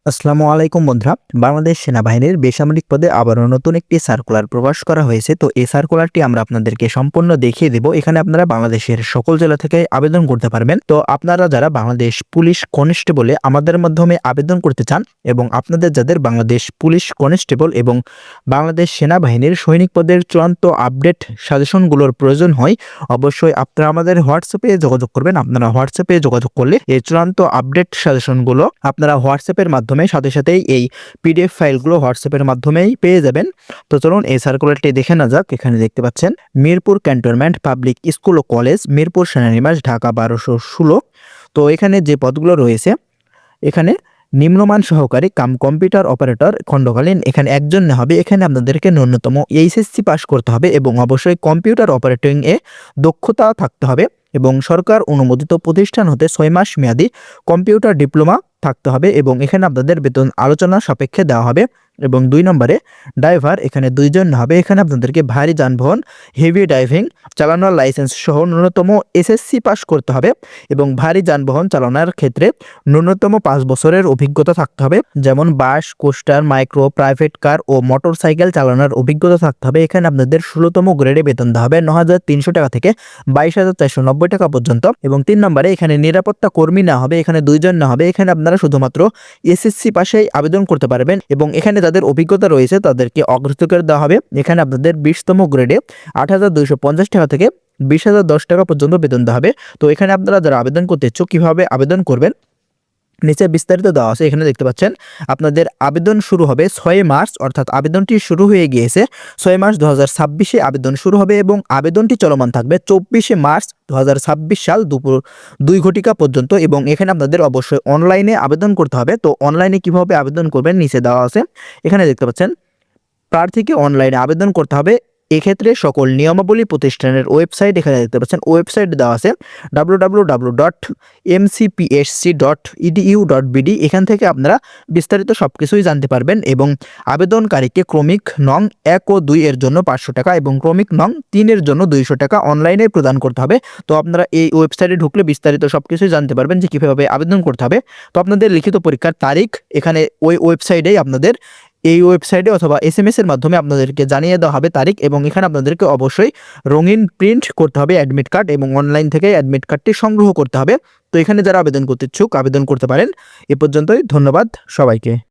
আসসালামু আলাইকুম বন্ধুরা। বাংলাদেশ সেনাবাহিনীর বেসামরিক পদে আবারও নতুন একটি সার্কুলার প্রকাশ করা হয়েছে। তো এই সার্কুলারটি আমরা আপনাদেরকে সম্পূর্ণ দেখিয়ে দেব। এখানে আপনারা বাংলাদেশের সকল জেলা থেকে আবেদন করতে পারবেন। তো আপনারা যারা বাংলাদেশ পুলিশ কনস্টেবলে আমাদের মাধ্যমে আবেদন করতে চান এবং আপনাদের যাদের বাংলাদেশ পুলিশ কনস্টেবল এবং বাংলাদেশ সেনাবাহিনীর সৈনিক পদের চূড়ান্ত আপডেট সাজেশনগুলোর প্রয়োজন হয়, অবশ্যই আপনারা আমাদের হোয়াটসঅ্যাপে যোগাযোগ করবেন। আপনারা হোয়াটসঅ্যাপে যোগাযোগ করলে এই চূড়ান্ত আপডেট সাজেশনগুলো আপনারা হোয়াটসঅ্যাপের মাধ্যমে সাথে সাথেই এই পিডিএফ ফাইলগুলো হোয়াটসঅ্যাপের মাধ্যমেই পেয়ে যাবেন। তো চলুন এই সার্কুলারটি দেখে না যাক। এখানে দেখতে পাচ্ছেন মিরপুর ক্যান্টনমেন্ট পাবলিক স্কুল ও কলেজ, মিরপুর সেনানিবাস, ঢাকা 1216। তো এখানে যে পদগুলো রয়েছে, এখানে নিম্নমান সহকারী কাম কম্পিউটার অপারেটর খণ্ডকালীন এখানে একজন হবে। এখানে আপনাদেরকে ন্যূনতম এইচএসসি পাস করতে হবে এবং অবশ্যই কম্পিউটার অপারেটিং এ দক্ষতা থাকতে হবে এবং সরকার অনুমোদিত প্রতিষ্ঠান হতে 6 মাস মেয়াদী কম্পিউটার ডিপ্লোমা থাকতে হবে এবং এখানে আপনাদের বেতন আলোচনা সাপেক্ষে দেওয়া হবে। এবং 2 নম্বরে ড্রাইভার, এখানে 2 জন হবে। এখানে আপনাদেরকে ভারী যানবাহন হেভি ড্রাইভিং চালানোর লাইসেন্স সহ ন্যূনতম এসএসসি পাস করতে হবে এবং ভারী যানবাহন চালানোর ক্ষেত্রে ন্যূনতম 5 বছরের অভিজ্ঞতা থাকতে হবে, যেমন বাস, কোস্টার, মাইক্রো, প্রাইভেট কার ও মোটর সাইকেল চালানোর অভিজ্ঞতা থাকতে হবে। এখানে আপনাদের 16তম গ্রেডে বেতন দেওয়া হবে 9,300 টাকা থেকে 22,490 টাকা পর্যন্ত। এবং 3 নম্বরে এখানে নিরাপত্তা কর্মী না হবে, এখানে 2 জন না হবে। এখানে আপনারা শুধুমাত্র এসএসসি পাশেই আবেদন করতে পারবেন এবং এখানে যাদের অভিজ্ঞতা রয়েছে তাদেরকে অগ্রাধিকার দেওয়া হবে। এখানে আপনাদের 20তম গ্রেডে 8,250 টাকা থেকে 20,010 টাকা পর্যন্ত বেতন দেওয়া হবে। তো এখানে আপনারা যারা আবেদন করতে ইচ্ছুক কিভাবে আবেদন করবেন নিচে বিস্তারিত দেওয়া আছে। এখানে দেখতে পাচ্ছেন আপনাদের আবেদন শুরু হবে 6 মার্চ, অর্থাৎ আবেদনটি শুরু হয়ে গিয়েছে 6 মার্চ 2026-এ আবেদন শুরু হবে এবং আবেদনটি চলমান থাকবে 24শে মার্চ 2026 সাল দুপুর 2 ঘটিকা পর্যন্ত। এবং এখানে আপনাদের অবশ্যই অনলাইনে আবেদন করতে হবে। তো অনলাইনে কিভাবে আবেদন করবেন নিচে দেওয়া আছে। এখানে দেখতে পাচ্ছেন প্রার্থীকে অনলাইনে আবেদন করতে হবে। এক্ষেত্রে সকল নিয়মাবলী প্রতিষ্ঠানের ওয়েবসাইট এখানে দেখতে পাচ্ছেন, ওয়েবসাইট দেওয়া আছে www.mcpsc.edu.bd। এখান থেকে আপনারা বিস্তারিত সবকিছুই জানতে পারবেন এবং আবেদনকারীকে ক্রমিক নং 1 ও 2 এর জন্য 500 টাকা এবং ক্রমিক নং 3 এর জন্য 200 টাকা অনলাইনে প্রদান করতে হবে। তো আপনারা এই ওয়েবসাইটে ঢুকলে বিস্তারিত সবকিছুই জানতে পারবেন যে কীভাবে আবেদন করতে হবে। তো আপনাদের লিখিত পরীক্ষার তারিখ এখানে ওই ওয়েবসাইটেই আপনাদের এই ওয়েবসাইটে অথবা এসএমএস এর মাধ্যমে আপনাদেরকে জানিয়ে দেওয়া হবে তারিখ। এবং এখানে আপনাদেরকে অবশ্যই রঙিন প্রিন্ট করতে হবে অ্যাডমিট কার্ড এবং অনলাইন থেকে অ্যাডমিট কার্ডটি সংগ্রহ করতে হবে। তো এখানে যারা আবেদন করতে ইচ্ছুক আবেদন করতে পারেন। এ পর্যন্তই, ধন্যবাদ সবাইকে।